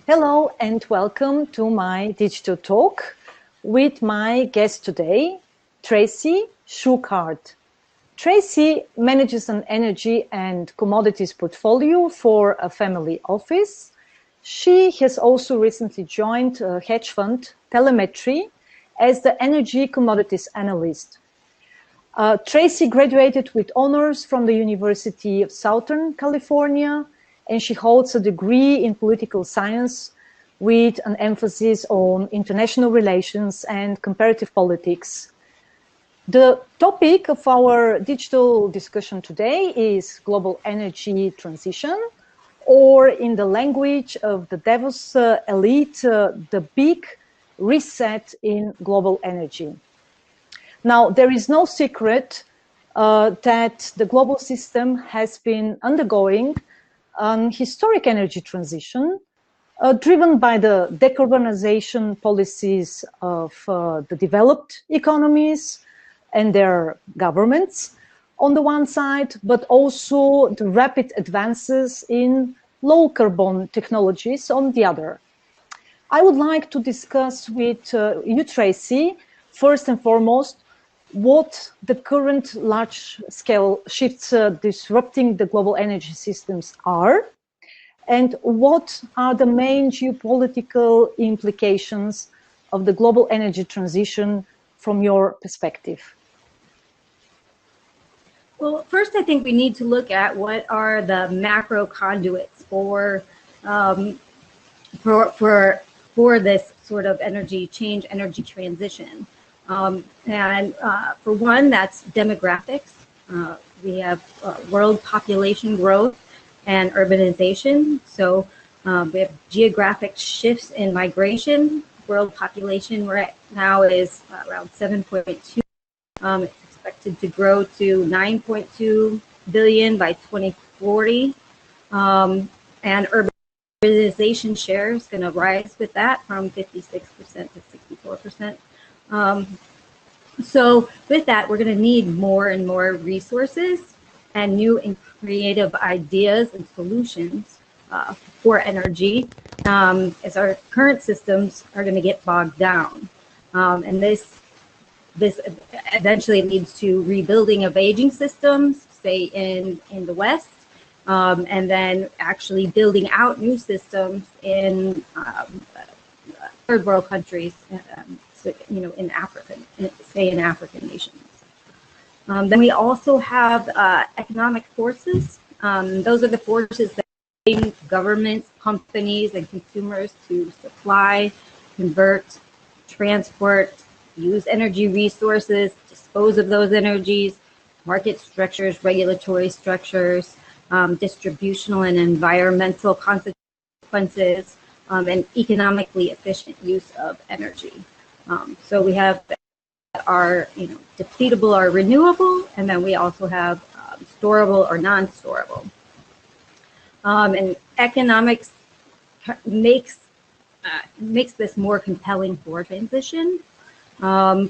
Hello and welcome to my digital talk with my guest today, Tracy Shuchart. Tracy manages an energy and commodities portfolio for a family office. She has also recently joined Hedge Fund Telemetry as the energy commodities analyst. Tracy graduated with honors from the University of Southern California, and she holds a degree in political science with an emphasis on international relations and comparative politics. The topic of our digital discussion today is global energy transition, or in the language of the Davos elite, the big reset in global energy. Now, there is no secret that the global system has been undergoing an historic energy transition driven by the decarbonization policies of the developed economies and their governments on the one side, but also the rapid advances in low carbon technologies on the other. I would like to discuss with you, Tracy, first and foremost, what the current large-scale shifts disrupting the global energy systems are, and what are the main geopolitical implications of the global energy transition from your perspective? Well, first, I think we need to look at what are the macro conduits for this sort of energy change, energy transition. For one, that's demographics. We have world population growth and urbanization. So we have geographic shifts in migration. World population right now is around 7.2. It's expected to grow to 9.2 billion by 2040. And urbanization share is going to rise with that from 56% to 64%. So with that, we're going to need more and more resources and new and creative ideas and solutions for energy, as our current systems are going to get bogged down. And this eventually leads to rebuilding of aging systems, say in the West, and then actually building out new systems in third world countries. In Africa, say in African nations. Then we also have economic forces. Those are the forces that bring governments, companies, and consumers to supply, convert, transport, use energy resources, dispose of those energies, market structures, regulatory structures, distributional and environmental consequences, and economically efficient use of energy. So we have our depletable or renewable, and then we also have storable or non-storable. And economics makes this more compelling for transition. For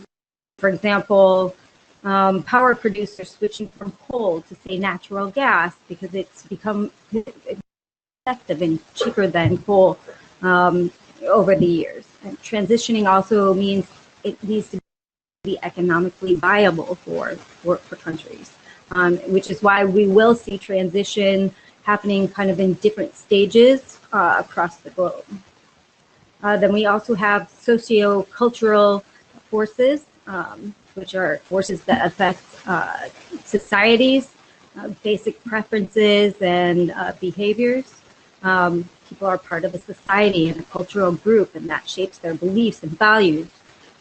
example, power producers switching from coal to say natural gas because it's become effective and cheaper than coal over the years. And transitioning also means it needs to be economically viable for countries, which is why we will see transition happening kind of in different stages across the globe. Then we also have socio-cultural forces, which are forces that affect societies, basic preferences and behaviors. People are part of a society and a cultural group, and that shapes their beliefs and values.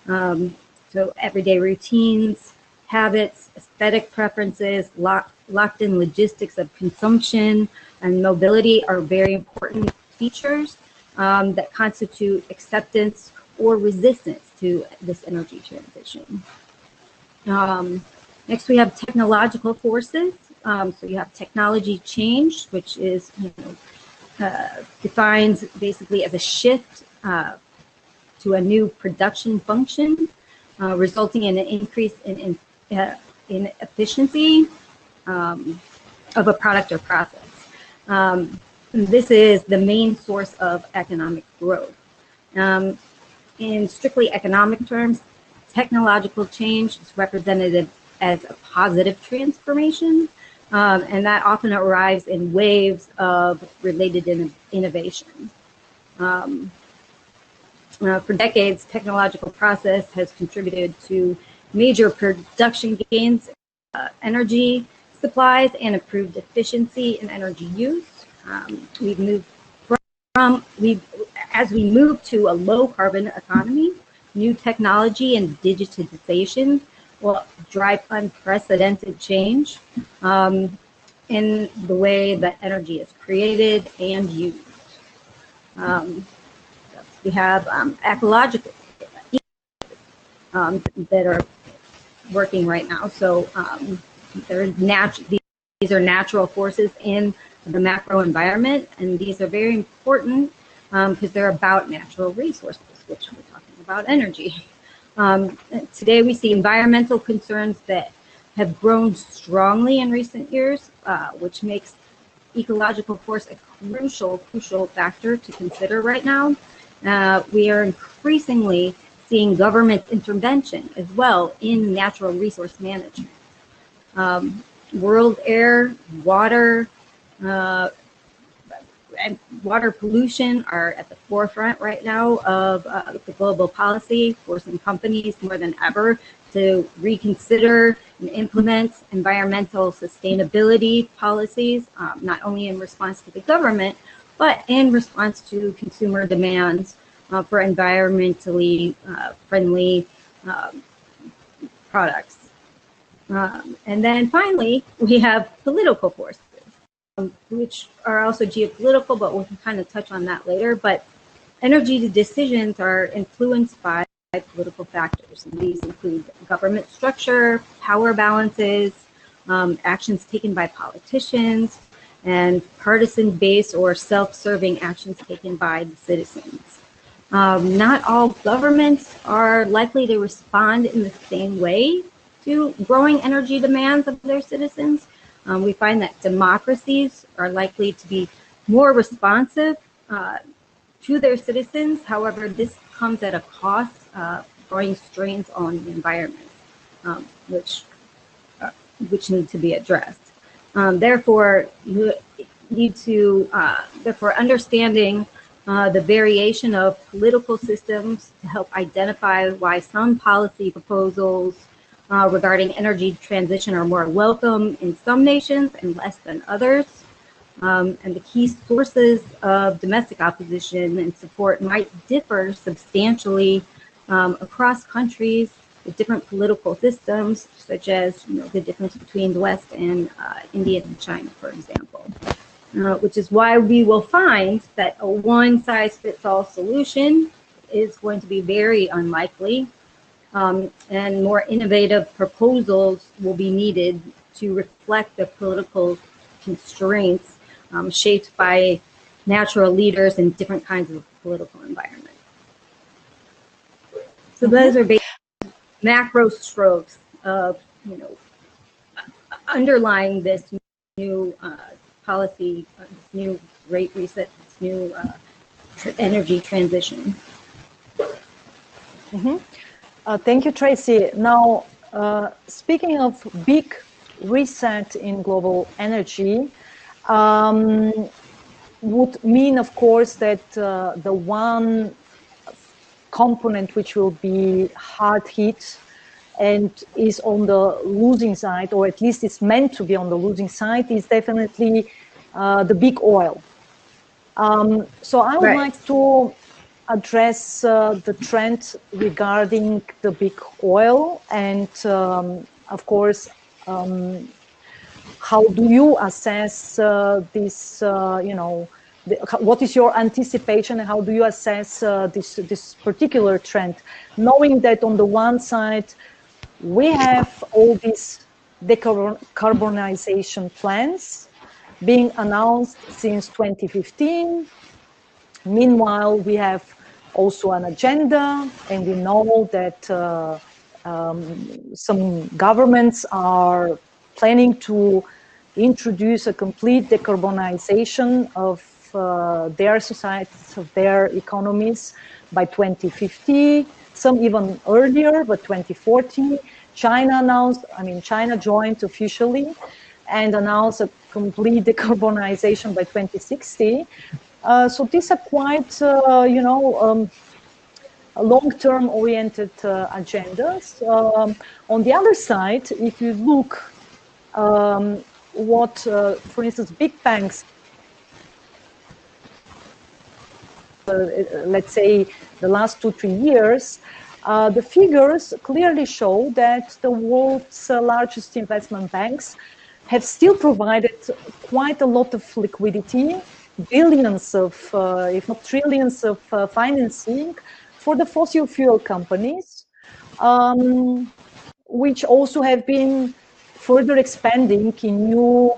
So everyday routines, habits, aesthetic preferences, locked in logistics of consumption and mobility are very important features that constitute acceptance or resistance to this energy transition. Next, we have technological forces. So you have technology change, which is defined basically as a shift to a new production function, resulting in an increase in efficiency of a product or process. this is the main source of economic growth. In strictly economic terms, technological change is represented as a positive transformation, and that often arrives in waves of related innovation. For decades, technological process has contributed to major production gains, energy supplies, and improved efficiency in energy use. As we move to a low carbon economy, new technology and digitization will drive unprecedented change in the way that energy is created and used. We have ecological that are working right now. So these are natural forces in the macro environment, and these are very important because they're about natural resources, which we're talking about energy. Today we see environmental concerns that have grown strongly in recent years, which makes ecological force a crucial factor to consider right now. We are increasingly seeing government intervention as well in natural resource management. World air, water, and water pollution are at the forefront right now of the global policy, forcing companies more than ever to reconsider and implement environmental sustainability policies, not only in response to the government, but in response to consumer demands for environmentally friendly products. And then finally, we have political forces, which are also geopolitical, but we can kind of touch on that later. But energy decisions are influenced by political factors, and these include government structure, power balances, actions taken by politicians, and partisan-based or self-serving actions taken by the citizens. Not all governments are likely to respond in the same way to growing energy demands of their citizens. We find that democracies are likely to be more responsive to their citizens. However, this comes at a cost, growing strains on the environment, which need to be addressed. Therefore, you need to, understanding the variation of political systems to help identify why some policy proposals regarding energy transition are more welcome in some nations and less than others. And the key sources of domestic opposition and support might differ substantially across countries with different political systems, such as the difference between the West and India and China, for example. Which is why we will find that a one-size-fits-all solution is going to be very unlikely, and more innovative proposals will be needed to reflect the political constraints shaped by natural leaders in different kinds of political environments. So those are basic macro strokes of underlying this new policy, this new Great Reset, this new energy transition. Thank you, Tracy. Now, speaking of big reset in global energy, would mean, of course, that the one component which will be hard hit and is on the losing side, or at least it's meant to be on the losing side, is definitely the big oil. So I would like to address the trend regarding the big oil, and of course, how do you assess this, what is your anticipation, and how do you assess this particular trend, knowing that on the one side, we have all these decarbonization plans being announced since 2015. Meanwhile, we have also an agenda, and we know that some governments are planning to introduce a complete decarbonization of their societies, of their economies by 2050, some even earlier, but 2040. China announced, China joined officially and announced a complete decarbonization by 2060. So these are quite, long-term oriented agendas. On the other side, if you look what, for instance, big banks, let's say the last 2-3 years, the figures clearly show that the world's largest investment banks have still provided quite a lot of liquidity, billions of, if not trillions of financing for the fossil fuel companies, which also have been further expanding in new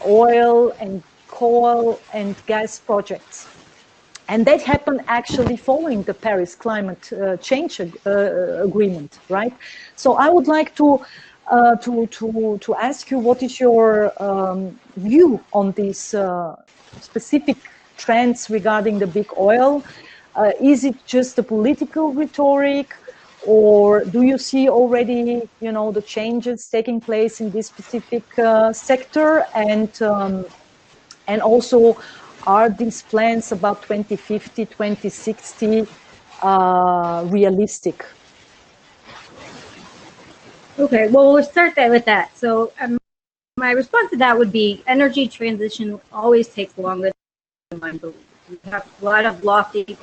oil and coal and gas projects. And that happened actually following the Paris climate change agreement, right? So I would like to ask you, what is your view on these specific trends regarding the big oil? Is it just a political rhetoric, or do you see already, the changes taking place in this specific sector? And also, are these plans about 2050, 2060 realistic? Okay, well, we'll start with that. So my response to that would be energy transition always takes longer than I believe. We have a lot of lofty goals,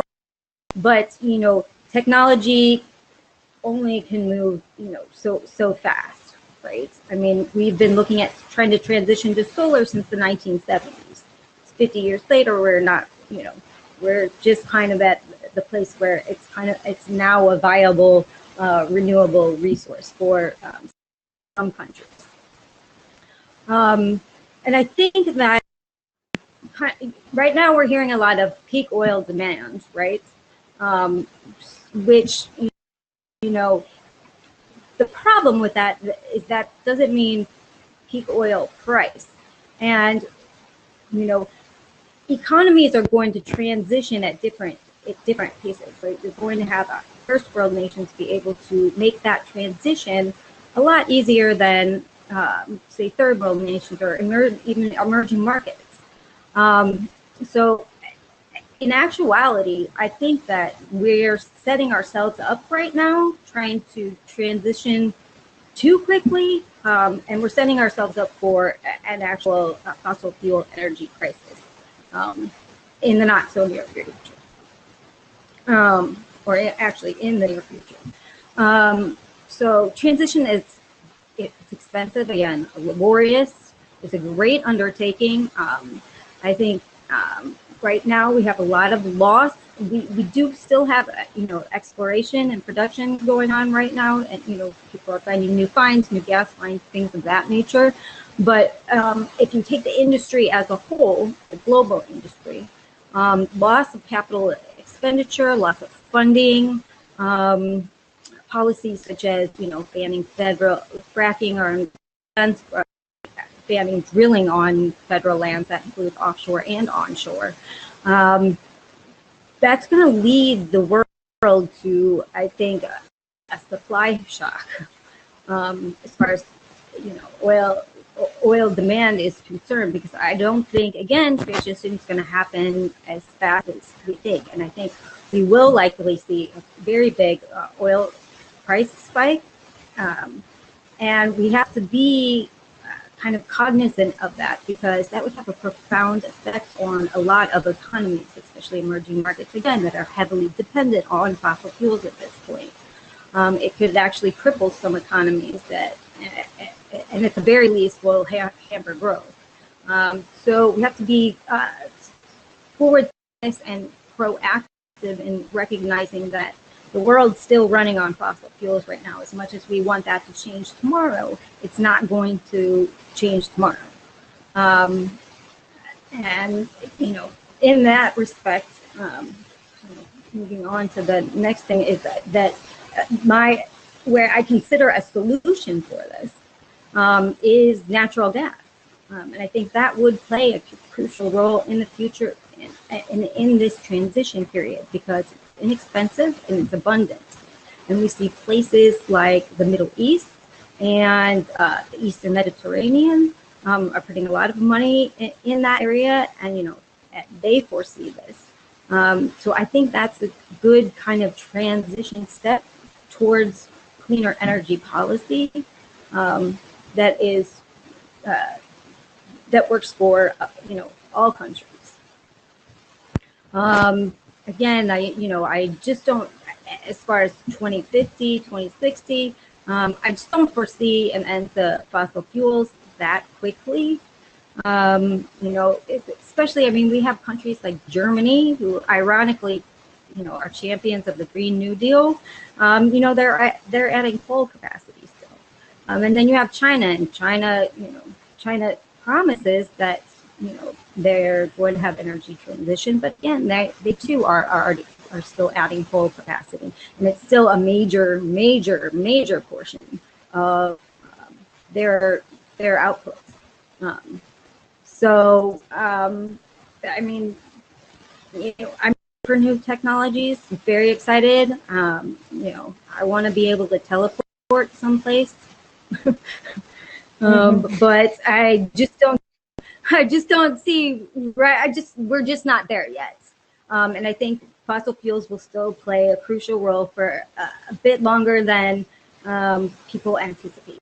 but, technology only can move, so fast, right? I mean, we've been looking at trying to transition to solar since the 1970s. 50 years later, we're not, we're just kind of at the place where it's now a viable renewable resource for some countries. And I think that right now we're hearing a lot of peak oil demand, right? Which, the problem with that is that doesn't mean peak oil price. And, economies are going to transition at different paces, right? You're going to have first world nations be able to make that transition a lot easier than, say, third world nations or even emerging markets. So in actuality, I think that we're setting ourselves up right now, trying to transition too quickly, and we're setting ourselves up for an actual fossil fuel energy crisis in the not so near future, or actually in the near future. So transition it's expensive, again, laborious. It's a great undertaking. I think right now we have a lot of loss. We do still have exploration and production going on right now, and people are finding new finds, new gas finds, things of that nature. But if you take the industry as a whole, the global industry, loss of capital expenditure, loss of funding, policies such as banning federal fracking or banning drilling on federal lands, that includes offshore and onshore. That's going to lead the world to, I think, a supply shock as far as oil demand is concerned, because I don't think, again, transition is going to happen as fast as we think. And I think we will likely see a very big oil price spike. And we have to be kind of cognizant of that, because that would have a profound effect on a lot of economies, especially emerging markets, again, that are heavily dependent on fossil fuels at this point. It could actually cripple some economies that, and at the very least, will hamper growth. So we have to be forward and proactive in recognizing that the world's still running on fossil fuels right now. As much as we want that to change tomorrow, it's not going to change tomorrow. And, in that respect, moving on to the next thing is that where I consider a solution for this is natural gas. And I think that would play a crucial role in the future in this transition period because it's inexpensive and it's abundant. And we see places like the Middle East and the Eastern Mediterranean are putting a lot of money in that area, and they foresee this. So I think that's a good kind of transition step towards cleaner energy policy that works for all countries. Again, I just don't, as far as 2050, 2060, I just don't foresee an end to fossil fuels that quickly. Especially, we have countries like Germany, who ironically, are champions of the Green New Deal. They're adding coal capacity still. And then you have China, and China promises that, they're going to have energy transition, but again, they too are still adding coal capacity, and it's still a major portion of their outputs. I'm for new technologies, very excited. I want to be able to teleport someplace, but I just don't see, right? We're just not there yet. And I think fossil fuels will still play a crucial role for a bit longer than people anticipate.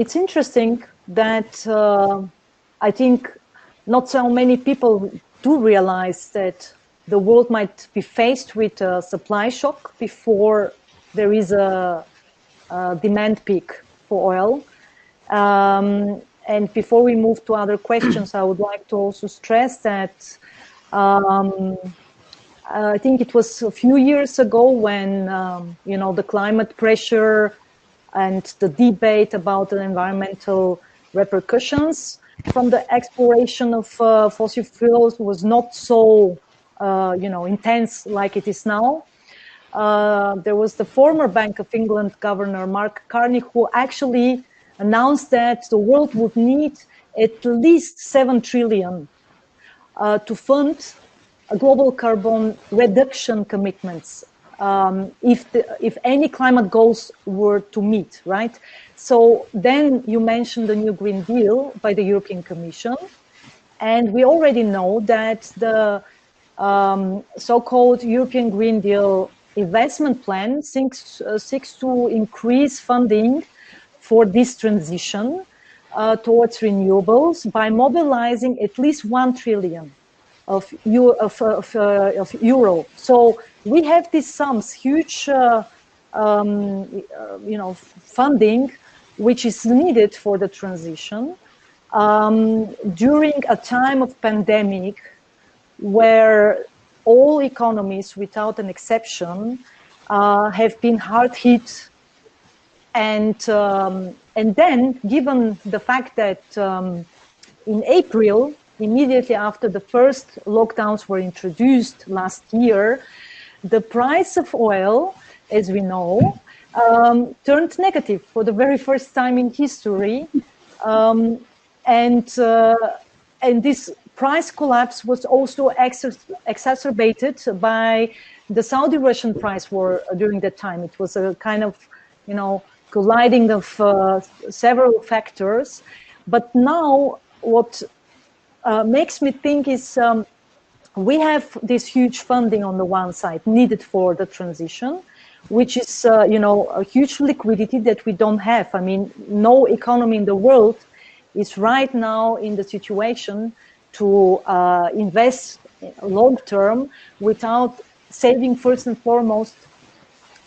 It's interesting that I think not so many people do realize that the world might be faced with a supply shock before there is a demand peak for oil. And before we move to other questions, I would like to also stress that I think it was a few years ago when, the climate pressure and the debate about the environmental repercussions from the exploration of fossil fuels was not so, intense like it is now. There was the former Bank of England Governor Mark Carney who actually announced that the world would need at least 7 trillion to fund global carbon reduction commitments if any climate goals were to meet, right? So then you mentioned the new Green Deal by the European Commission, and we already know that the so-called European Green Deal investment plan seeks to increase funding for this transition towards renewables by mobilizing at least 1 trillion of euro. So we have these sums, huge, funding, which is needed for the transition during a time of pandemic, where all economies, without an exception, have been hard hit. And then, given the fact that in April, immediately after the first lockdowns were introduced last year, the price of oil, as we know, turned negative for the very first time in history. And this price collapse was also exacerbated by the Saudi-Russian price war during that time. It was a kind of, colliding of several factors. But now what makes me think is we have this huge funding on the one side needed for the transition, which is, a huge liquidity that we don't have. I mean, no economy in the world is right now in the situation to invest long-term without saving first and foremost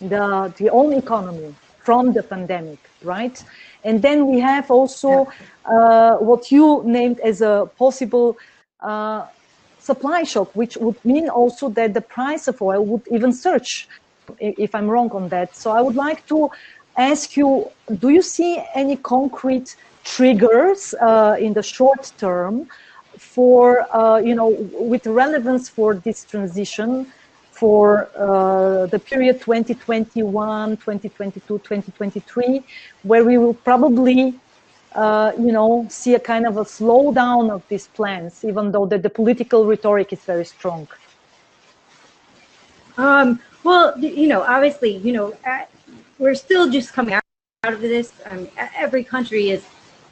the own economy from the pandemic, right? And then we have also what you named as a possible supply shock, which would mean also that the price of oil would even surge, if I'm wrong on that. So I would like to ask you, do you see any concrete triggers in the short term for, with relevance for this transition for the period 2021, 2022, 2023, where we will probably see a kind of a slowdown of these plans, even though the political rhetoric is very strong? Well, obviously, we're still just coming out of this. Every country is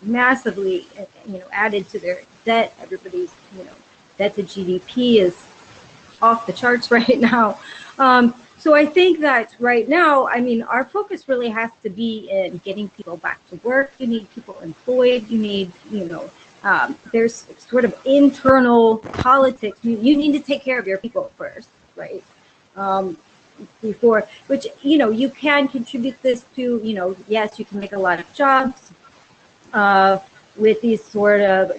massively, added to their debt. Everybody's, debt to GDP is off the charts right now. So I think that right now, our focus really has to be in getting people back to work. You need people employed. You need, there's sort of internal politics. You need to take care of your people first, right? Before, which, you can contribute this to, yes, you can make a lot of jobs with these sort of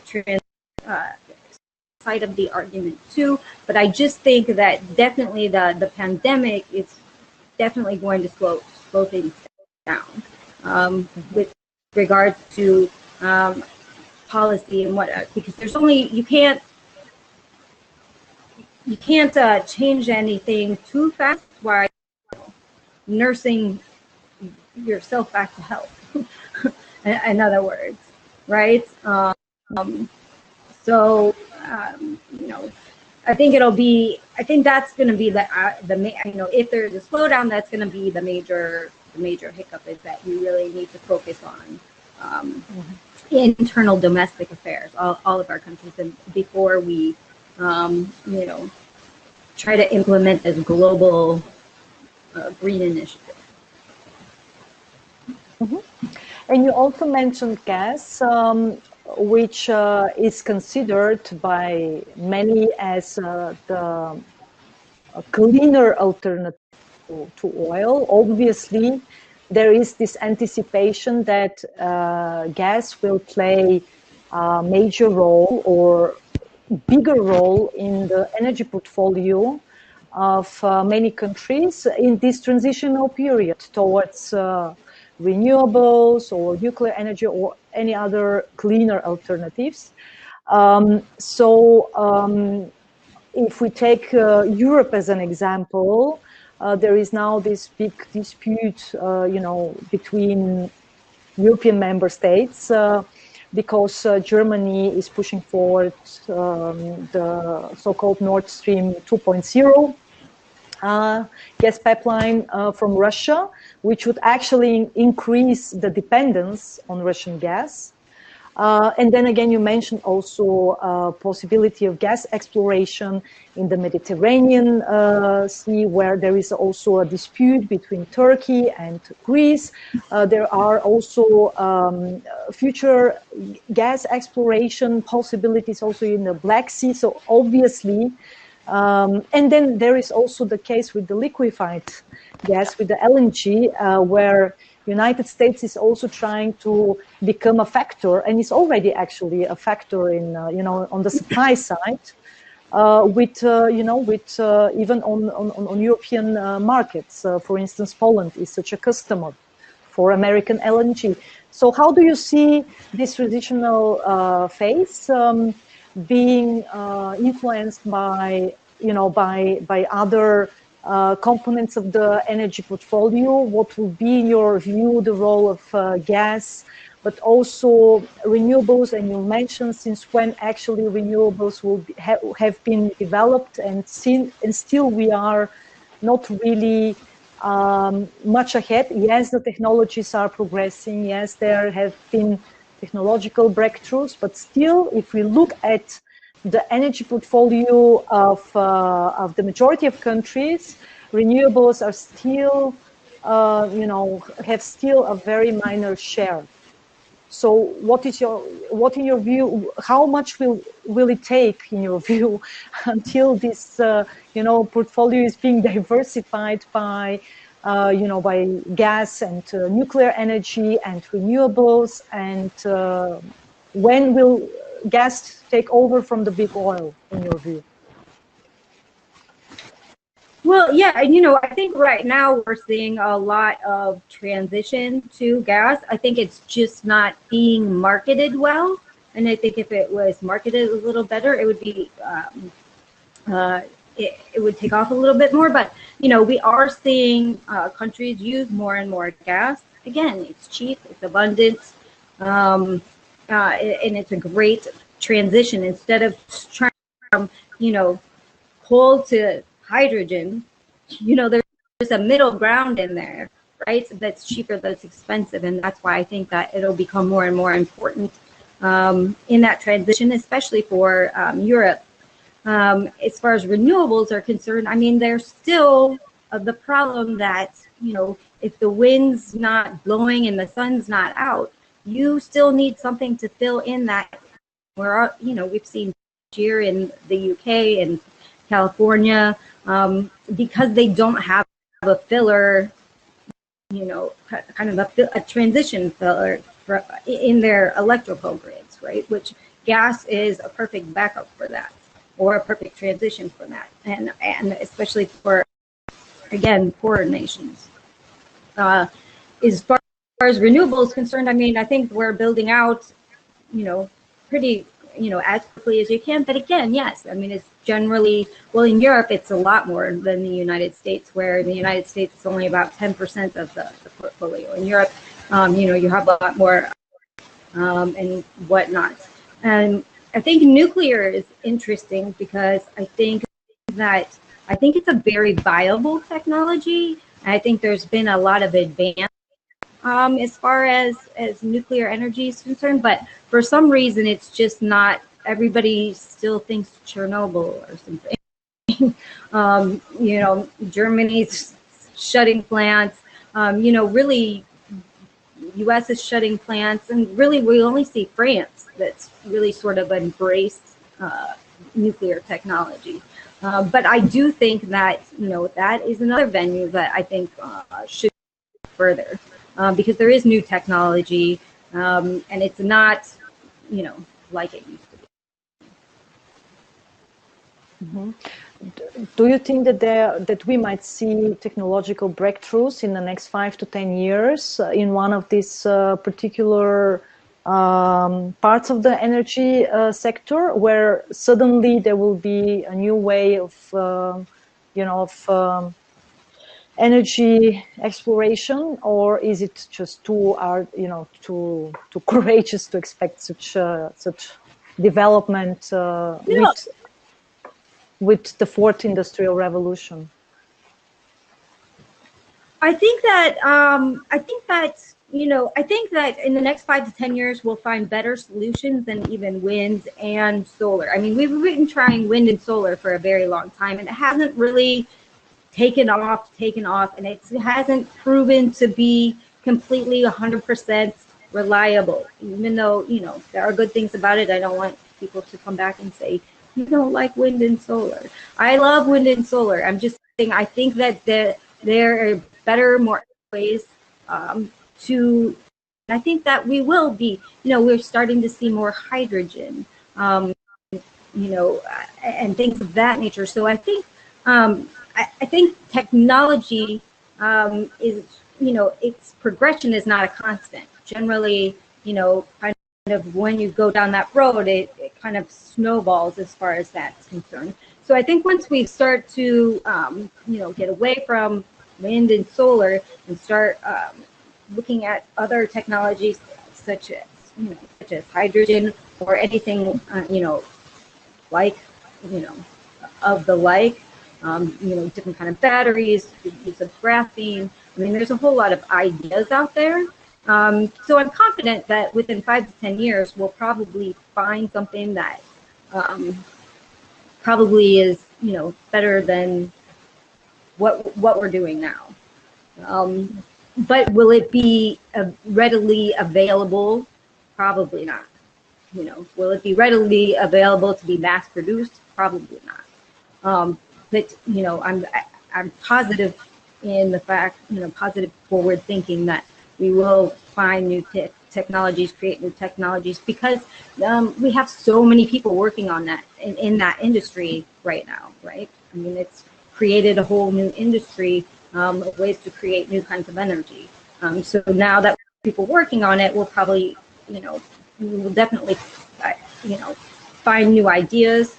side of the argument too, but I just think that definitely the pandemic is definitely going to slow things down with regards to policy and what, because there's only, you can't change anything too fast while nursing yourself back to health. In other words, right? So I think that's going to be if there's a slowdown, that's going to be the major hiccup, is that you really need to focus on internal domestic affairs, all of our countries, and before we try to implement this global green initiative. And you also mentioned gas, which is considered by many as the cleaner alternative to oil. Obviously, there is this anticipation that gas will play a major role or bigger role in the energy portfolio of many countries in this transitional period towards renewables or nuclear energy or any other cleaner alternatives. If we take Europe as an example, there is now this big dispute, between European member states because Germany is pushing forward the so-called Nord Stream 2.0 gas pipeline from Russia, which would actually increase the dependence on Russian gas. And then again, you mentioned also possibility of gas exploration in the Mediterranean Sea, where there is also a dispute between Turkey and Greece. There are also future gas exploration possibilities also in the Black Sea. So obviously, and then there is also the case with the liquefied gas, with the LNG, where United States is also trying to become a factor, and is already actually a factor in, on the supply side, with even on European markets. For instance, Poland is such a customer for American LNG. So how do you see this transitional phase being influenced by, by other components of the energy portfolio? What will be, in your view, the role of gas, but also renewables? And you mentioned since when actually renewables will have been developed, and still we are not really much ahead. Yes, the technologies are progressing. Yes, there have been technological breakthroughs, but still, if we look at the energy portfolio of the majority of countries, renewables are still, have still a very minor share. So, what in your view, how much will it take, in your view, until this, portfolio is being diversified by, by gas and nuclear energy and renewables, and when will gas take over from the big oil, in your view? Well, yeah, I think right now we're seeing a lot of transition to gas. I think it's just not being marketed well. And I think if it was marketed a little better, it would be, it would take off a little bit more. But, we are seeing countries use more and more gas. Again, it's cheap, it's abundant. and it's a great transition. Instead of trying from, coal to hydrogen, there's a middle ground in there, right? That's cheaper, that's expensive, and that's why I think that it'll become more and more important in that transition, especially for Europe. As far as renewables are concerned, I mean, there's still the problem that, if the wind's not blowing and the sun's not out, you still need something to fill in that. We've seen here in the UK and California, because they don't have a filler, kind of a transition filler in their electrical grids, right? Which gas is a perfect backup for that, or a perfect transition for that, and especially for, again, poorer nations. As far as renewables concerned, I mean, I think we're building out, pretty, as quickly as you can. But again, yes, I mean, it's generally, well, in Europe, it's a lot more than the United States, where in the United States, it's only about 10% of the portfolio. In Europe, you have a lot more and whatnot. And I think nuclear is interesting because I think it's a very viable technology. I think there's been a lot of advance as far as nuclear energy is concerned, but for some reason it's just not. Everybody still thinks Chernobyl or something. Germany's shutting plants. Really, U.S. is shutting plants, and really we only see France that's really sort of embraced nuclear technology. But I do think that that is another venue that I think should go further, because there is new technology, and it's not like it used to be. Mm-hmm. Do you think that we might see technological breakthroughs in the next 5 to 10 years in one of these particular parts of the energy sector, where suddenly there will be a new way of energy exploration, or is it just too courageous to expect such development with the fourth industrial revolution? I think that in the next 5 to 10 years we'll find better solutions than even wind and solar. I mean, we've been trying wind and solar for a very long time, and it hasn't really taken off, and it hasn't proven to be completely 100% reliable. Even though there are good things about it, I don't want people to come back and say you don't like wind and solar. I love wind and solar. I'm just saying I think that there are better, more ways to. I think that we will be. We're starting to see more hydrogen, and things of that nature. So I think. I think technology is, its progression is not a constant. Generally, kind of when you go down that road, it kind of snowballs as far as that's concerned. So I think once we start to, get away from wind and solar and start looking at other technologies such as hydrogen or anything, like, of the like. Different kind of batteries, use of graphene. I mean, there's a whole lot of ideas out there. So I'm confident that within 5 to 10 years, we'll probably find something that probably is, better than what we're doing now. But will it be readily available? Probably not. Will it be readily available to be mass produced? Probably not. But I'm positive in the fact, positive forward thinking that we will find new technologies, create new technologies, because we have so many people working on that in that industry right now, right? I mean, it's created a whole new industry of ways to create new kinds of energy. So now that people working on it, we'll probably, we will definitely, find new ideas.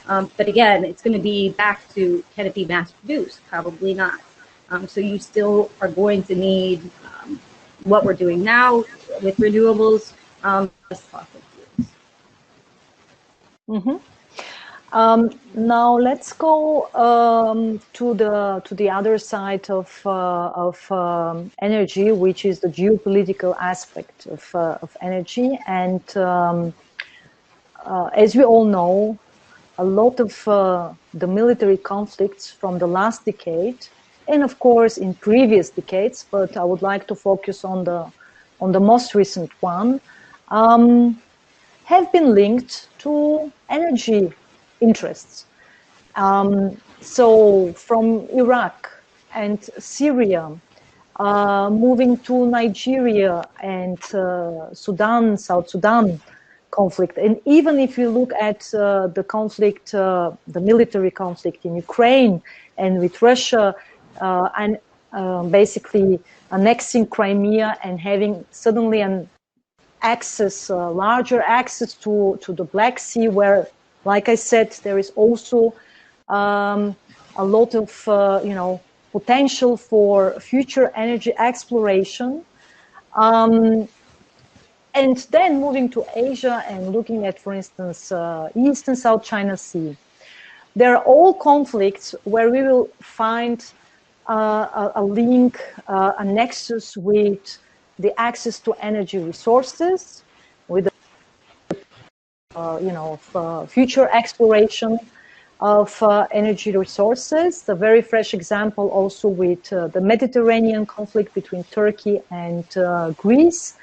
But again, it's going to be back to, can it be mass produced? Probably not. So you still are going to need what we're doing now with renewables, fossil fuels. Mm-hmm. Now let's go to the other side of energy, which is the geopolitical aspect of energy. And as we all know, a lot of the military conflicts from the last decade, and of course in previous decades, but I would like to focus on the most recent one, have been linked to energy interests. So from Iraq and Syria, moving to Nigeria and Sudan, South Sudan conflict. And even if you look at the conflict, the military conflict in Ukraine and with Russia, and basically annexing Crimea and having suddenly an access, larger access to the Black Sea, where, like I said, there is also a lot of potential for future energy exploration. And then moving to Asia and looking at, for instance, East and South China Sea. There are all conflicts where we will find a link, a nexus with the access to energy resources, with the future exploration of energy resources. A very fresh example also with the Mediterranean conflict between Turkey and Greece.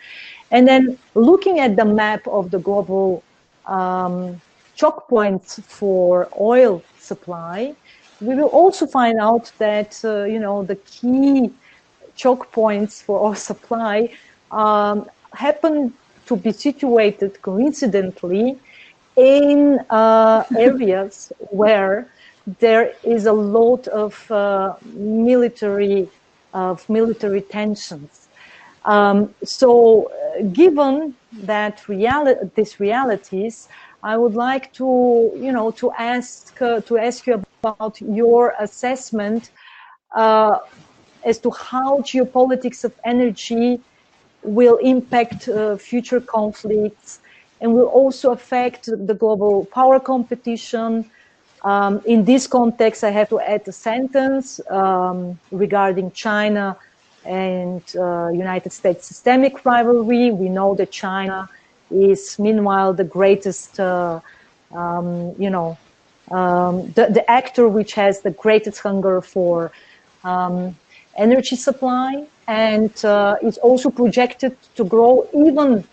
And then looking at the map of the global choke points for oil supply, we will also find out that the key choke points for oil supply happen to be situated coincidentally in areas where there is a lot of military tensions. So, given that these realities, I would like to ask you about your assessment as to how geopolitics of energy will impact future conflicts and will also affect the global power competition. In this context, I have to add a sentence regarding China and United States systemic rivalry. We know that China is meanwhile the greatest, the actor which has the greatest hunger for energy supply, and is also projected to grow even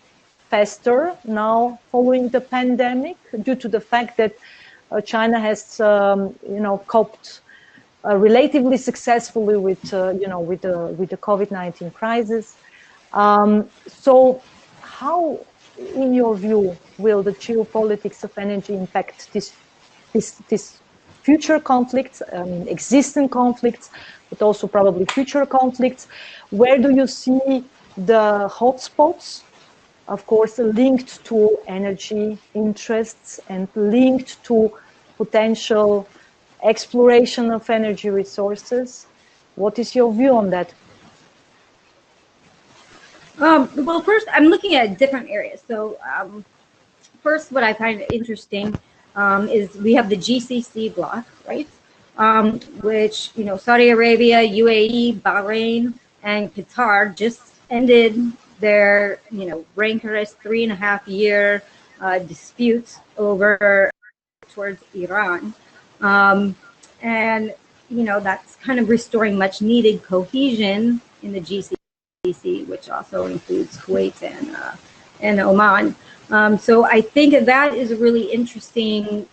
faster now following the pandemic, due to the fact that China has, coped relatively successfully with the COVID-19 crisis. So, how, in your view, will the geopolitics of energy impact this future conflicts, existing conflicts, but also probably future conflicts? Where do you see the hotspots? Of course, linked to energy interests and linked to potential exploration of energy resources. What is your view on that? Well, first, I'm looking at different areas. So first, what I find interesting is we have the GCC bloc, right? Which, Saudi Arabia, UAE, Bahrain, and Qatar just ended their, rancorous 3.5-year dispute towards Iran. And, that's kind of restoring much needed cohesion in the GCC, which also includes Kuwait and Oman. So I think that is a really interesting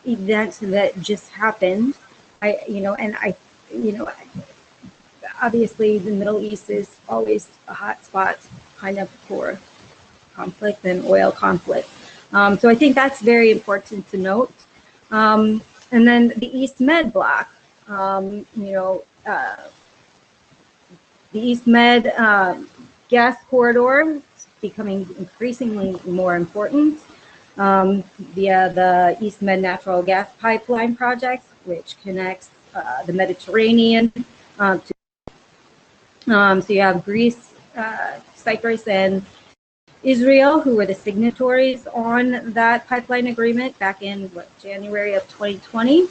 event that just happened. Obviously the Middle East is always a hot spot kind of for conflict and oil conflict. So I think that's very important to note. And then the East Med bloc, the East Med gas corridor is becoming increasingly more important via the East Med natural gas pipeline project, which connects the Mediterranean to so you have Greece, Cyprus, and Israel, who were the signatories on that pipeline agreement back in January of 2020.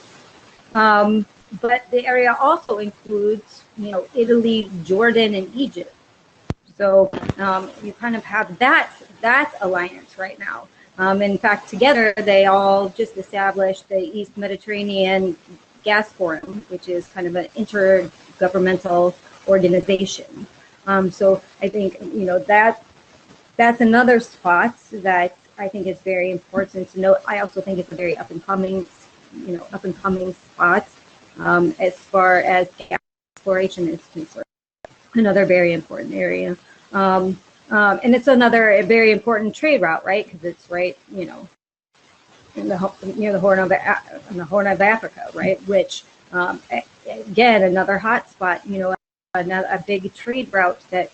But the area also includes, Italy, Jordan, and Egypt. So you kind of have that alliance right now. In fact, together they all just established the East Mediterranean Gas Forum, which is kind of an intergovernmental organization. So I think that's another spot that I think is very important to note. I also think it's a very up and coming spot as far as gas exploration is concerned. Another very important area. And it's another very important trade route, right? Because it's right, near the Horn of Africa, right? Which again, another hot spot. A big trade route that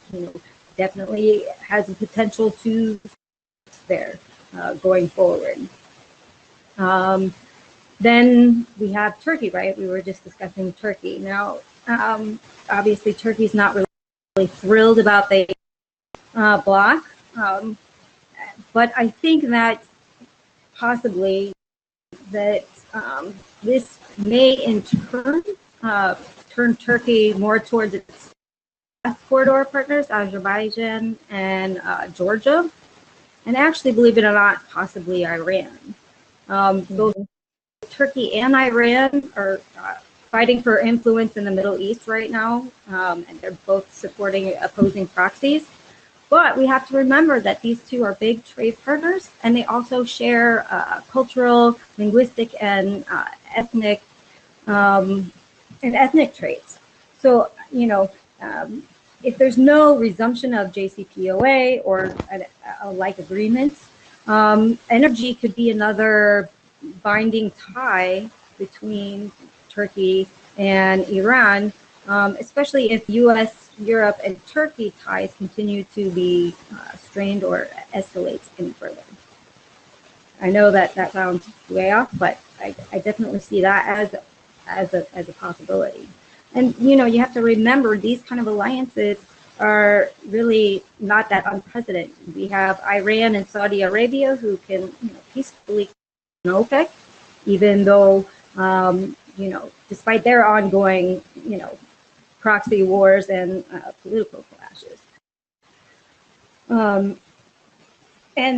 definitely has the potential to there going forward. Then we have Turkey, right? We were just discussing Turkey. Now, obviously, Turkey's not really thrilled about the bloc, but I think that possibly that this may in turn turn Turkey more towards its corridor partners, Azerbaijan and Georgia, and actually, believe it or not, possibly Iran. Both Turkey and Iran are fighting for influence in the Middle East right now, and they're both supporting opposing proxies. But we have to remember that these two are big trade partners, and they also share cultural, linguistic, and ethnic traits. So, if there's no resumption of JCPOA or a like agreement, energy could be another binding tie between Turkey and Iran, especially if U.S., Europe, and Turkey ties continue to be strained or escalate any further. I know that sounds way off, but I definitely see that as a possibility. And you have to remember these kind of alliances are really not that unprecedented. We have Iran and Saudi Arabia who can peacefully OPEC, even though despite their ongoing proxy wars and political clashes. And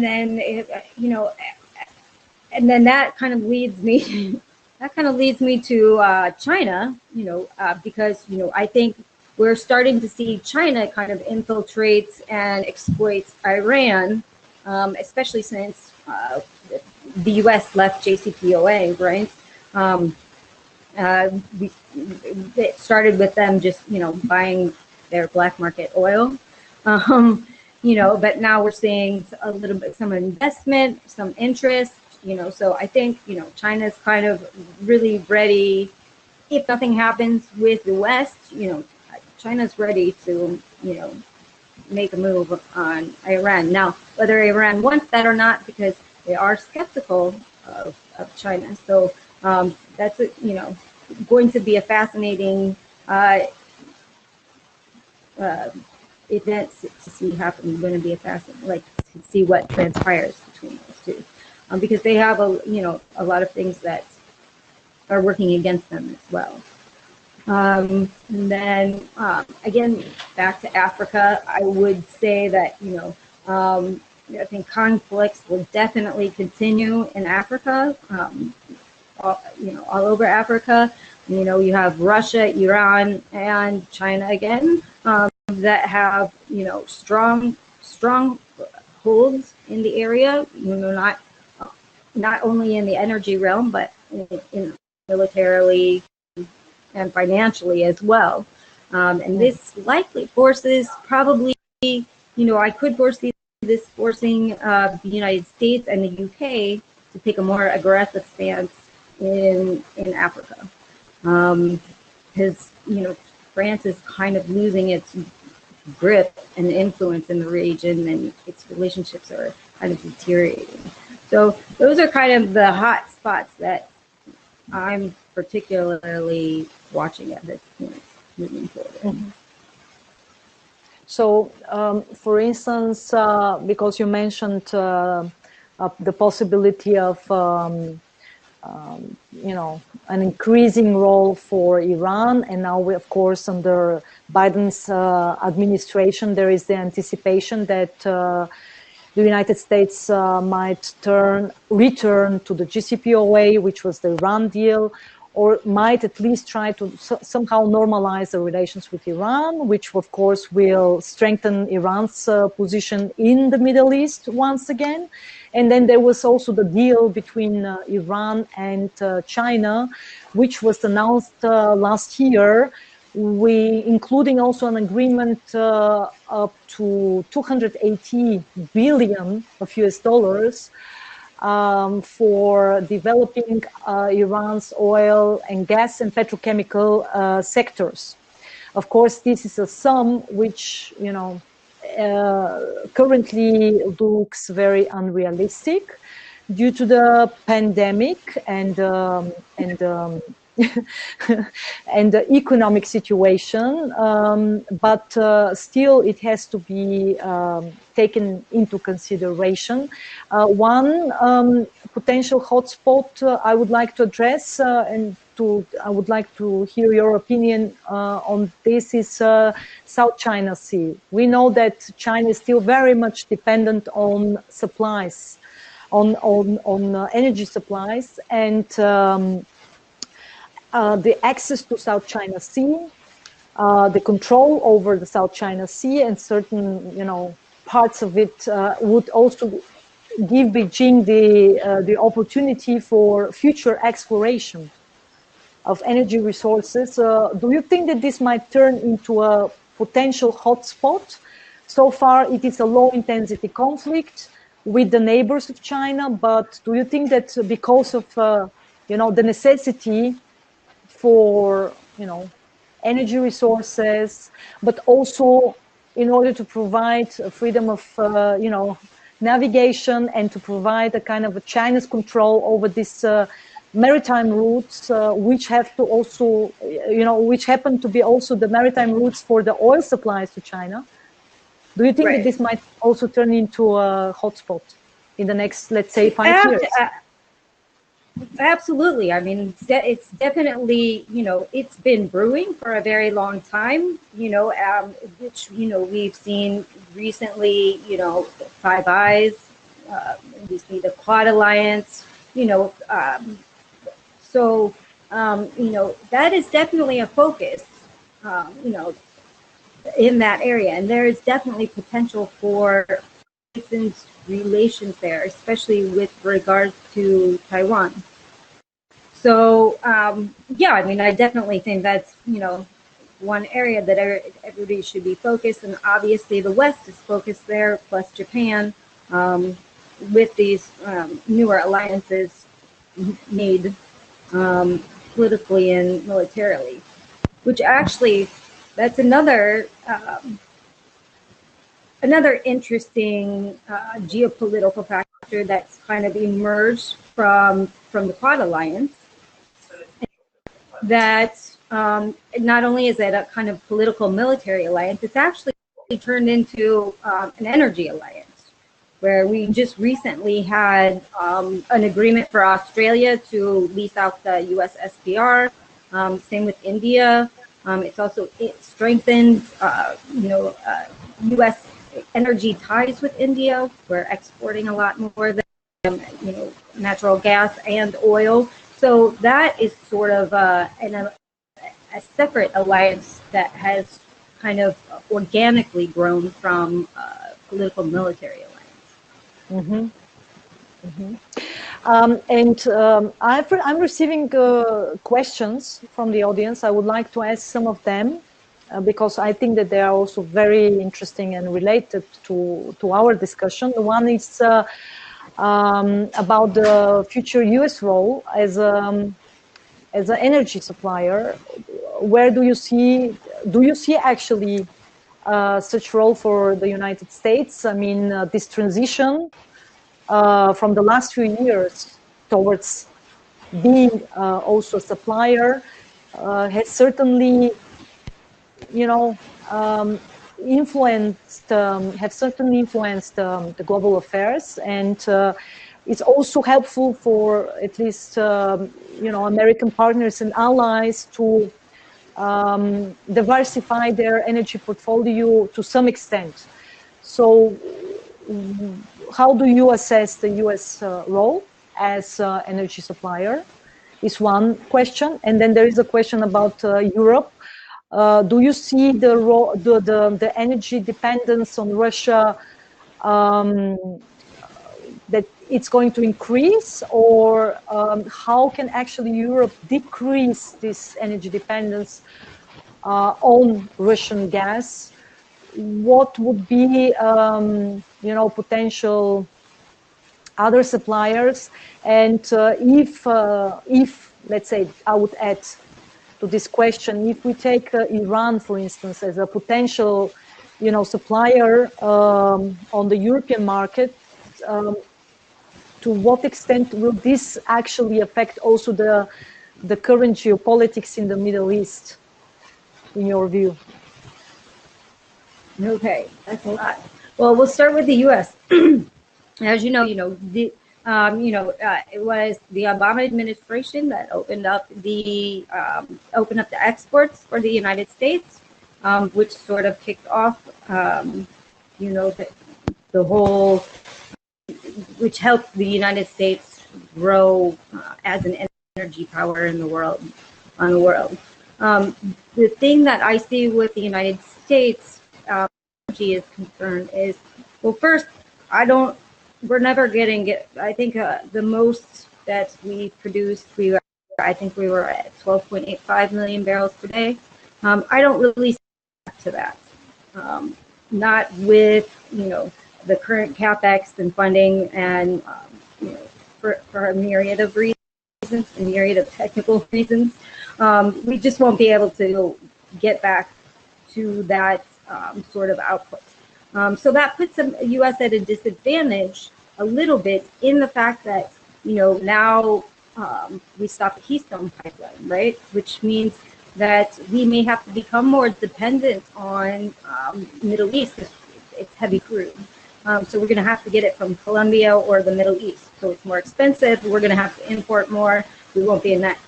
then that kind of leads me to China, because I think we're starting to see China kind of infiltrate and exploit Iran, especially since the U.S. left JCPOA, right? It started with them just, buying their black market oil, but now we're seeing a little bit, some investment, some interest, so I think, China's kind of really ready. If nothing happens with the West, China's ready to, make a move on Iran. Now, whether Iran wants that or not, because they are skeptical of China. So that's, going to be a fascinating event to see happen. Going to be a fascinating, to see what transpires between those two, because they have a lot of things that are working against them as well. And then again, back to Africa, I would say that I think conflicts will definitely continue in Africa. All over Africa. You have Russia, Iran, and China again that have strong holds in the area. Not only in the energy realm, but in militarily and financially as well. And this likely forces probably, I could foresee this forcing the United States and the UK to take a more aggressive stance in Africa, because France is kind of losing its grip and influence in the region, and its relationships are kind of deteriorating. So those are kind of the hot spots that I'm particularly watching at this point moving forward. Mm-hmm. So, for instance, because you mentioned the possibility of, an increasing role for Iran, and now, of course, under Biden's administration, there is the anticipation that the United States might return to the JCPOA, which was the Iran deal, or might at least try to somehow normalize the relations with Iran, which of course will strengthen Iran's position in the Middle East once again. And then there was also the deal between Iran and China, which was announced last year, including also an agreement up to 280 billion of US dollars for developing Iran's oil and gas and petrochemical sectors. Of course, this is a sum which, currently looks very unrealistic due to the pandemic and and the economic situation, but still it has to be taken into consideration. One potential hotspot I would like to address, I would like to hear your opinion on this, is South China Sea. We know that China is still very much dependent on supplies, on energy supplies, and the access to South China Sea, the control over the South China Sea, and certain, parts of it would also give Beijing the opportunity for future exploration of energy resources. Do you think that this might turn into a potential hotspot? So far, it is a low-intensity conflict with the neighbors of China, but do you think that because of, the necessity for, energy resources, but also in order to provide freedom of, navigation, and to provide a kind of a China's control over this maritime routes, which have to also, which happen to be also the maritime routes for the oil supplies to China. Do you think that this might also turn into a hotspot in the next, let's say, 5 years? Absolutely. I mean, it's definitely, it's been brewing for a very long time, which, we've seen recently, Five Eyes, we see the Quad Alliance, so, that is definitely a focus, in that area. And there is definitely potential for relations there, especially with regards to Taiwan. So, I mean, I definitely think that's, one area that everybody should be focused. And obviously the West is focused there, plus Japan, with these newer alliances made politically and militarily, which actually, that's another interesting geopolitical factor that's kind of emerged from the Quad Alliance. That not only is it a kind of political military alliance, it's actually turned into an energy alliance, where we just recently had an agreement for Australia to lease out the US SPR. Same with India. It strengthened, U.S. energy ties with India. We're exporting a lot more than, natural gas and oil. So that is sort of a separate alliance that has kind of organically grown from political military alliance. Mm-hmm. I'm receiving questions from the audience. I would like to ask some of them because I think that they are also very interesting and related to our discussion. One is about the future U.S. role as an energy supplier. Where do you see actually such role for the United States? I mean, this transition from the last few years towards being also a supplier has certainly, influenced, have certainly influenced the global affairs, and it's also helpful for at least American partners and allies to diversify their energy portfolio to some extent. So how do you assess the US role as energy supplier is one question. And then there is a question about Europe. Do you see the energy dependence on Russia that it's going to increase, or how can actually Europe decrease this energy dependence on Russian gas? What would be, potential other suppliers? And if let's say, I would add to this question, if we take Iran, for instance, as a potential, supplier on the European market, to what extent will this actually affect also the current geopolitics in the Middle East, in your view? Okay, that's a lot. Well, we'll start with the U.S. As you know, it was the Obama administration that opened up the exports for the United States, which sort of kicked off, the whole, which helped the United States grow as an energy power in the world, The thing that I see with the United States energy is concerned is, well, first, we're never getting it. I think the most that we produced, I think we were at 12.85 million barrels per day. I don't really see to that. Not with, the current CapEx and funding, and for a myriad of reasons, a myriad of technical reasons, we just won't be able to get back to that sort of output. So that puts the U.S. at a disadvantage a little bit in the fact that, now we stopped the Keystone pipeline, right? Which means that we may have to become more dependent on Middle East, because it's heavy crude. So we're going to have to get it from Colombia or the Middle East. So it's more expensive. We're going to have to import more. We won't be a net.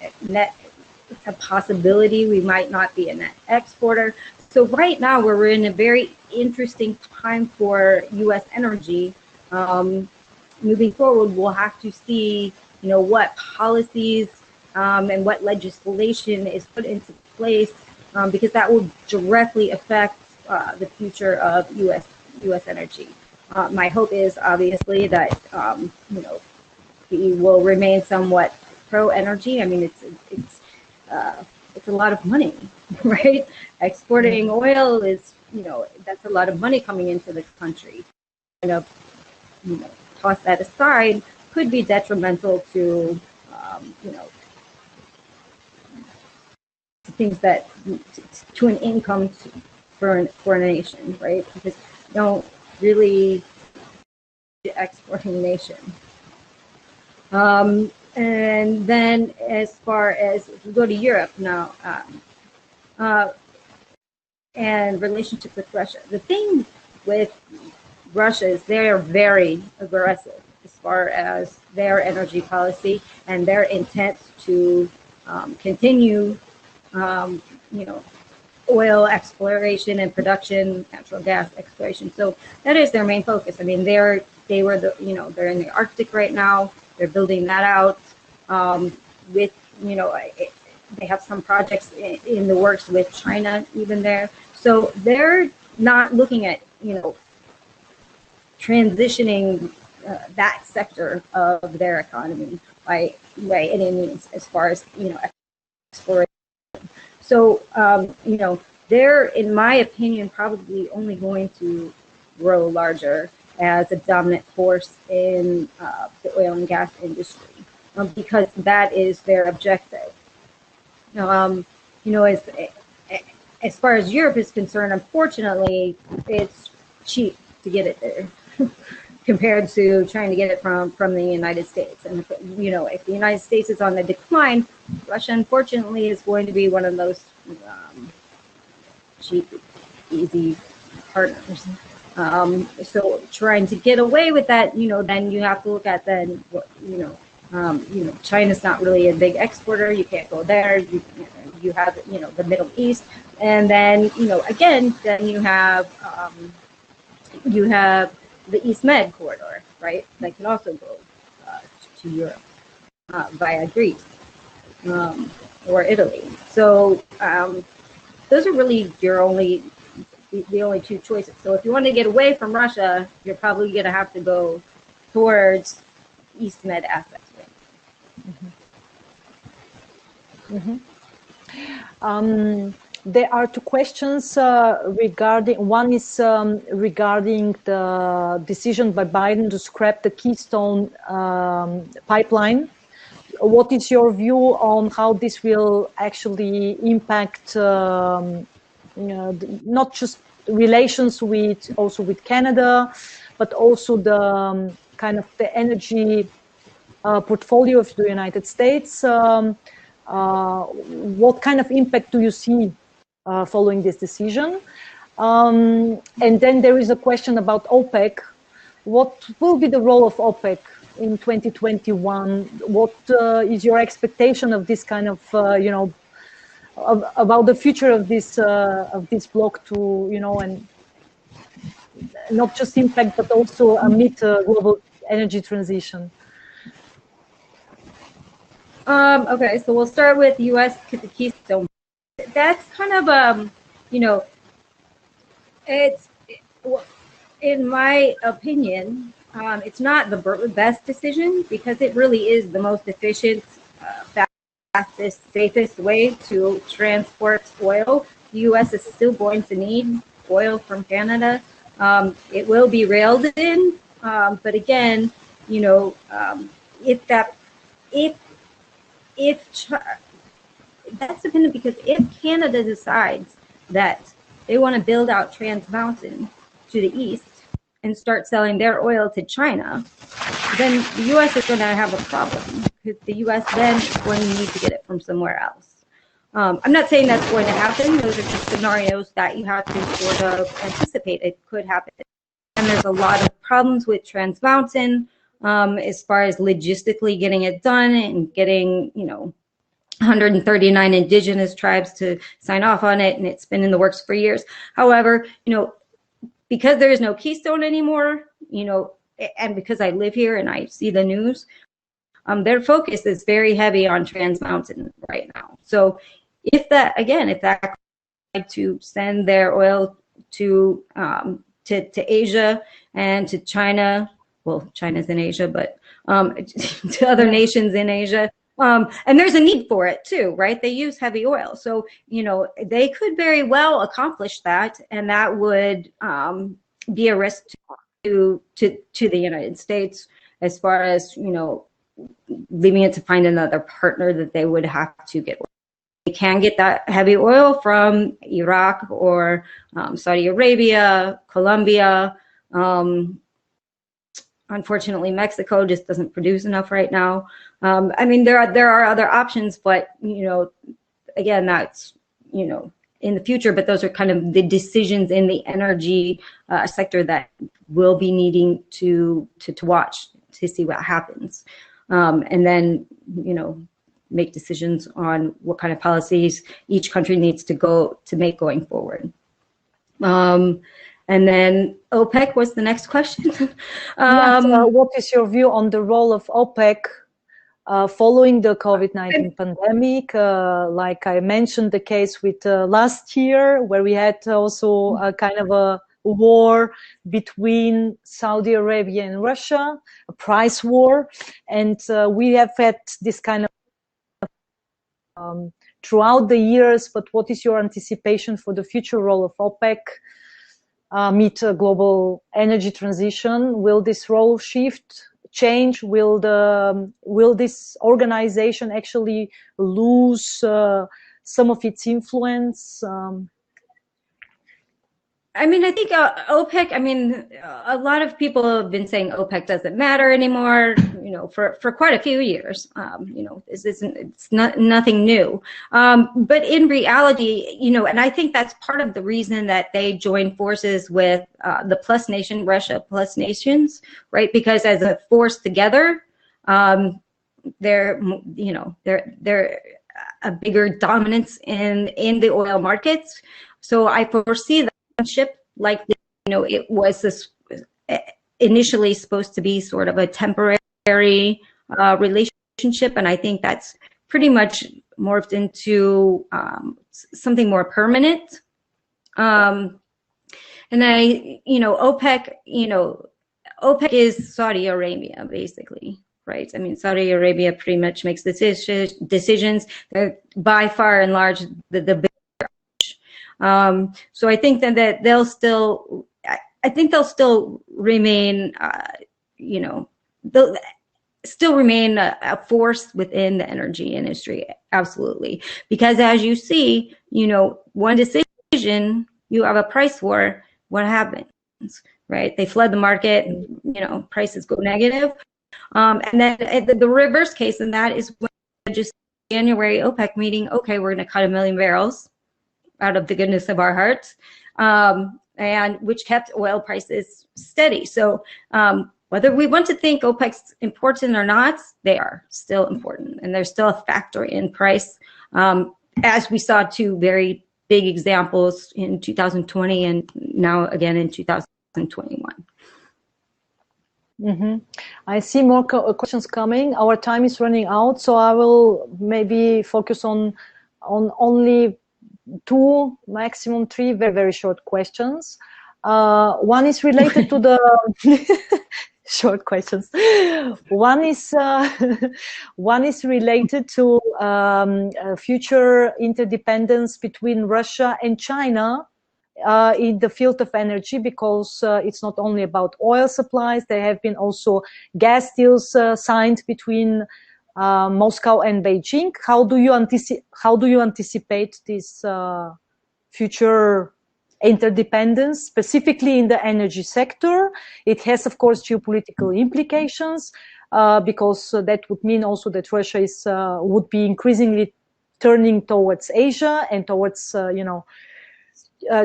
It's a possibility we might not be a net exporter. So right now we're in a very interesting time for U.S. energy. Moving forward, we'll have to see, what policies and what legislation is put into place, because that will directly affect the future of U.S. energy. My hope is obviously that he will remain somewhat pro-energy. I mean, it's a lot of money, right? Exporting oil is, that's a lot of money coming into the country. Toss that aside, could be detrimental to, things that, to an income for a nation, right? Because you don't really exporting nation. And then as far as, if we go to Europe now, and relationship with Russia, the thing with Russia is they're very aggressive as far as their energy policy and their intent to continue, oil exploration and production, natural gas exploration. So that is their main focus. I mean, they're in the Arctic right now. They're building that out with, they have some projects in the works with China even there. So they're not looking at, transitioning that sector of their economy by any means, as far as, exploration. So, they're, in my opinion, probably only going to grow larger as a dominant force in the oil and gas industry, because that is their objective. As far as Europe is concerned, unfortunately, it's cheap to get it there compared to trying to get it from the United States. And if the United States is on the decline, Russia, unfortunately, is going to be one of those cheap, easy partners. So trying to get away with that, then you have to look at then what, China's not really a big exporter. You can't go there. You have, the Middle East, and then, again, then you have the East Med corridor, right? That can also go to Europe via Greece or Italy. So those are really the only two choices. So if you want to get away from Russia, you're probably going to have to go towards East Med assets. Mm-hmm. There are two questions regarding, one is regarding the decision by Biden to scrap the Keystone pipeline. What is your view on how this will actually impact not just relations also with Canada, but also the kind of the energy portfolio of the United States? What kind of impact do you see following this decision? And then there is a question about OPEC. What will be the role of OPEC in 2021? What is your expectation of this kind of, about the future of this bloc to, and not just impact, but also amid global energy transition? Okay, so we'll start with U.S. Keystone. That's kind of, it's, in my opinion, it's not the best decision because it really is the most efficient, fastest, safest way to transport oil. The U.S. is still going to need oil from Canada. It will be railed in, but again, that's dependent because if Canada decides that they want to build out Trans Mountain to the east and start selling their oil to China, then the U.S. is going to have a problem because the U.S. then is going to need to get it from somewhere else. I'm not saying that's going to happen. Those are just scenarios that you have to sort of anticipate. It could happen. And there's a lot of problems with Trans Mountain as far as logistically getting it done and getting, 139 indigenous tribes to sign off on it, and it's been in the works for years. However, because there is no Keystone anymore, and because I live here and I see the news, their focus is very heavy on Trans Mountain right now. So if that to send their oil to Asia and to China, well, China's in Asia, but to other nations in Asia. And there's a need for it too, right? They use heavy oil. So, they could very well accomplish that, and that would be a risk to the United States as far as, leaving it to find another partner that they would have to get. They can get that heavy oil from Iraq or Saudi Arabia, Colombia. Unfortunately, Mexico just doesn't produce enough right now. There are other options, but again, that's in the future. But those are kind of the decisions in the energy sector that we'll be needing to watch to see what happens, and then make decisions on what kind of policies each country needs to make going forward. And then OPEC was the next question. What is your view on the role of OPEC following the COVID-19 pandemic? Like I mentioned the case with last year, where we had also a kind of a war between Saudi Arabia and Russia, a price war. And we have had this kind of throughout the years, but what is your anticipation for the future role of OPEC? Meet a global energy transition? Will this role change? Will this organization actually lose some of its influence? I mean, I think OPEC, I mean, a lot of people have been saying OPEC doesn't matter anymore, you know, for quite a few years. You know, it's nothing new. But in reality, you know, and I think that's part of the reason that they joined forces with the Plus Nation, Russia Plus Nations, right? Because as a force together, they're, you know, they're a bigger dominance in the oil markets. So I foresee that like, you know, it was this initially supposed to be sort of a temporary relationship, and I think that's pretty much morphed into something more permanent. And you know, OPEC is Saudi Arabia, basically, right? I mean, Saudi Arabia pretty much makes decisions. They're by far and large the so I think that they'll still, I think they'll still remain, you know, they'll still remain a force within the energy industry, absolutely. Because as you see, you know, one decision, you have a price war, what happens, right? They flood the market, and, you know, prices go negative. And then the reverse case in that is when just January OPEC meeting, okay, we're going to cut 1 million barrels out of the goodness of our hearts, and which kept oil prices steady. So whether we want to think OPEC's important or not, they are still important, and they're still a factor in price, as we saw two very big examples in 2020 and now again in 2021. Mm-hmm. I see more questions coming. Our time is running out, so I will maybe focus on only 2, maximum 3 very, very short questions. One is related to the short questions. One is related to future interdependence between Russia and China in the field of energy, because it's not only about oil supplies. There have been also gas deals signed between Moscow and Beijing. How do you anticipate this future interdependence, specifically in the energy sector? It has, of course, geopolitical implications, because that would mean also that Russia would be increasingly turning towards Asia and towards, you know,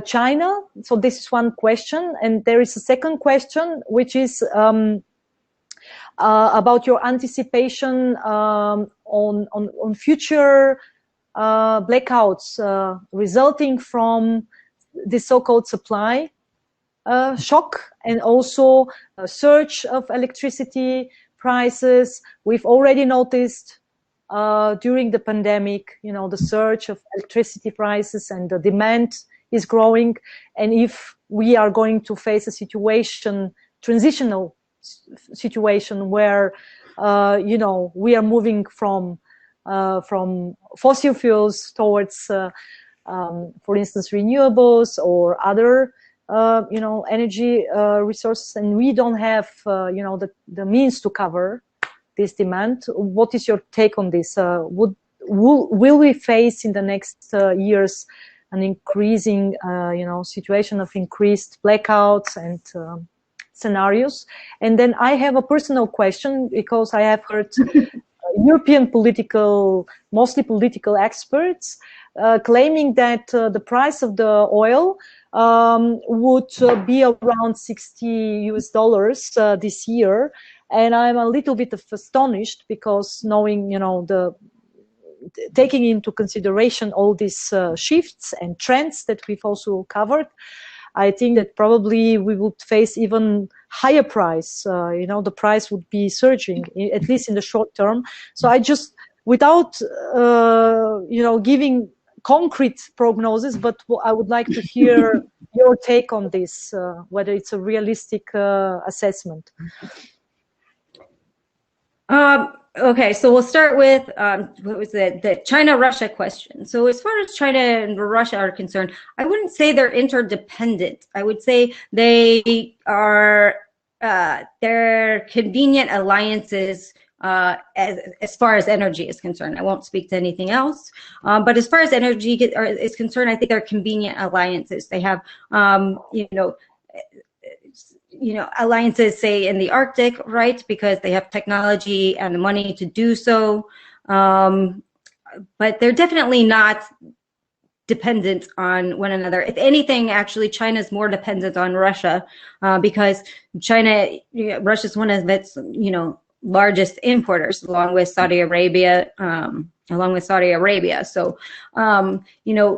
China. So this is one question, and there is a second question, which is about your anticipation on future blackouts resulting from the so-called supply shock, and also a surge of electricity prices. We've already noticed during the pandemic, you know, the surge of electricity prices, and the demand is growing. And if we are going to face a transitional situation where, you know, we are moving from fossil fuels towards, for instance, renewables or other, you know, energy resources, and we don't have, you know, the means to cover this demand. What is your take on this? Will we face in the next years an increasing, you know, situation of increased blackouts and scenarios? And then I have a personal question, because I have heard European mostly political experts claiming that the price of the oil would be around $60 this year. And I'm a little bit astonished, because knowing, you know, taking into consideration all these shifts and trends that we've also covered, I think that probably we would face even higher price. You know, the price would be surging, at least in the short term. So I just, without, you know, giving concrete prognosis, but I would like to hear your take on this, whether it's a realistic assessment. Okay, so we'll start with what was the China-Russia question. So as far as China and Russia are concerned, I wouldn't say they're interdependent. I would say they are they're convenient alliances as far as energy is concerned. I won't speak to anything else. But as far as energy is concerned, I think they're convenient alliances. They have, alliances, say, in the Arctic, right? Because they have technology and the money to do so. But they're definitely not dependent on one another. If anything, actually, China is more dependent on Russia because Russia is one of its, largest importers, along with Saudi Arabia. So,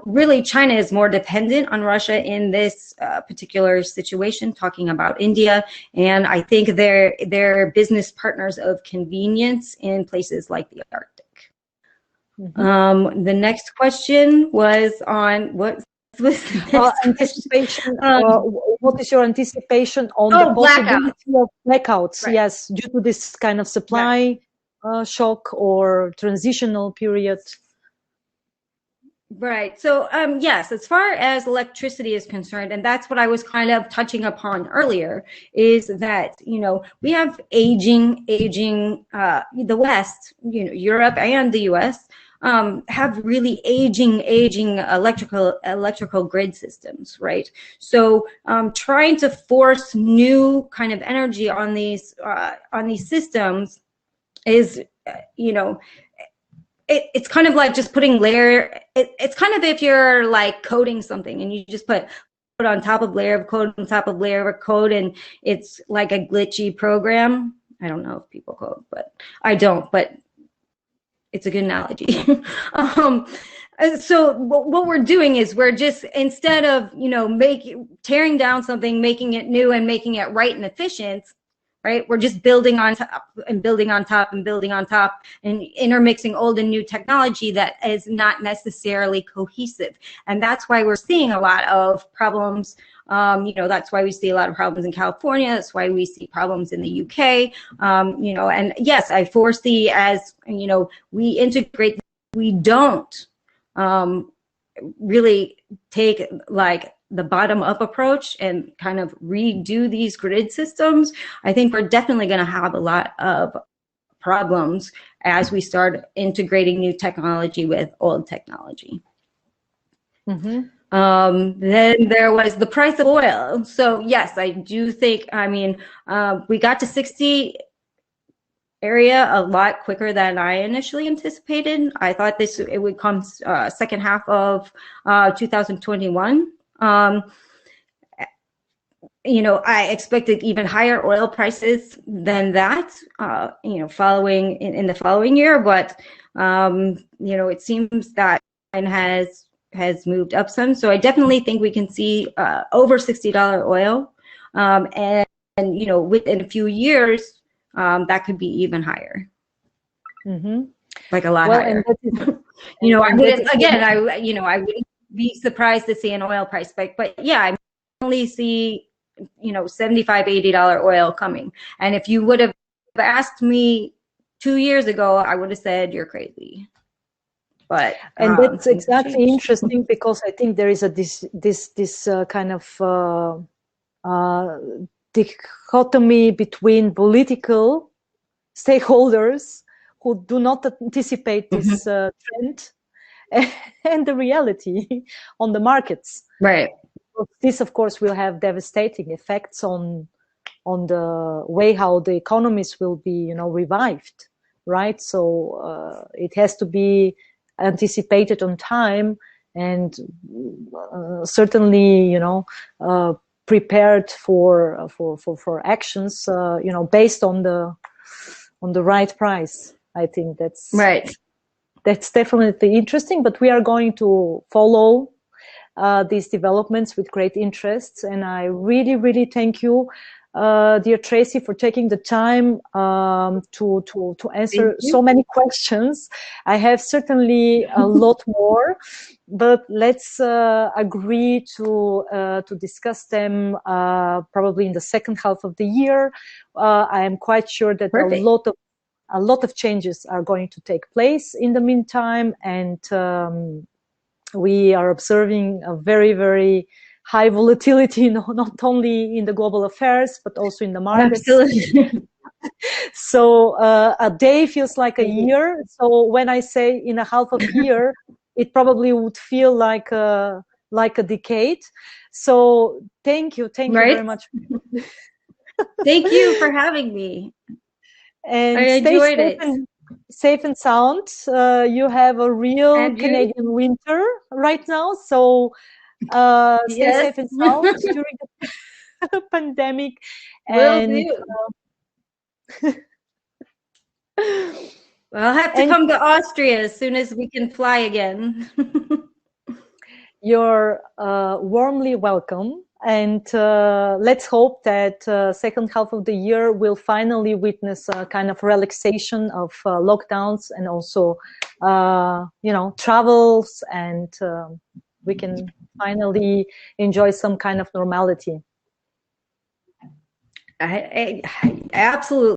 really, China is more dependent on Russia in this particular situation, talking about India. And I think they're business partners of convenience in places like the Arctic. Mm-hmm. The next question was on anticipation. What is your anticipation on the possibility of blackouts? Right. Yes, due to this kind of supply shock or transitional period. Right. So yes, as far as electricity is concerned, and that's what I was kind of touching upon earlier, is that we have aging the West, Europe and the U.S. Have really aging electrical grid systems, right? So trying to force new kind of energy on these systems is, it's kind of like just putting it's kind of if you're like coding something and you just put on top of layer of code on top of layer of code, and it's like a glitchy program. I don't know if people code, but I don't, but it's a good analogy. So what we're doing is we're just, instead of, tearing down something, making it new and making it right and efficient, right? We're just building on top and building on top and building on top and intermixing old and new technology that is not necessarily cohesive. And that's why we're seeing a lot of problems. That's why we see a lot of problems in California. That's why we see problems in the UK. And yes, I foresee as, we integrate, we don't really take like the bottom-up approach and kind of redo these grid systems. I think we're definitely going to have a lot of problems as we start integrating new technology with old technology. Mm-hmm. Then there was the price of oil. So yes, I do think, we got to 60 area a lot quicker than I initially anticipated. I thought it would come second half of 2021. I expected even higher oil prices than that, following in the following year. But, it seems that it has moved up some. So I definitely think we can see over $60 oil. And within a few years, that could be even higher. Mm-hmm. Like a lot higher. I wouldn't be surprised to see an oil price spike, but yeah, I only see, $75, $80 oil coming. And if you would have asked me 2 years ago, I would have said you're crazy. But that's exactly interesting because I think there is this kind of dichotomy between political stakeholders who do not anticipate this trend and the reality on the markets. Right. This, of course, will have devastating effects on the way how the economies will be, revived, right? So it has to be anticipated on time and certainly, prepared for actions, based on the right price. I think that's right. That's definitely interesting, but we are going to follow these developments with great interest. And I really, really thank you, dear Tracy, for taking the time to answer so many questions. I have certainly a lot more, but let's agree to discuss them probably in the second half of the year. I am quite sure that Perfect. a lot of changes are going to take place in the meantime, and we are observing a very, very high volatility, not only in the global affairs, but also in the markets. Absolutely. So a day feels like a year. So when I say in a half of year, it probably would feel like a decade. So thank you very much. Thank you for having me. And I stay enjoyed it. Safe and sound. You have a real And you? Canadian winter right now, so stay safe and sound during the pandemic. Will And do. Well, I'll have to come to Austria as soon as we can fly again. You're warmly welcome. And let's hope that second half of the year will finally witness a kind of relaxation of lockdowns and also, travels, and we can finally enjoy some kind of normality. I absolutely.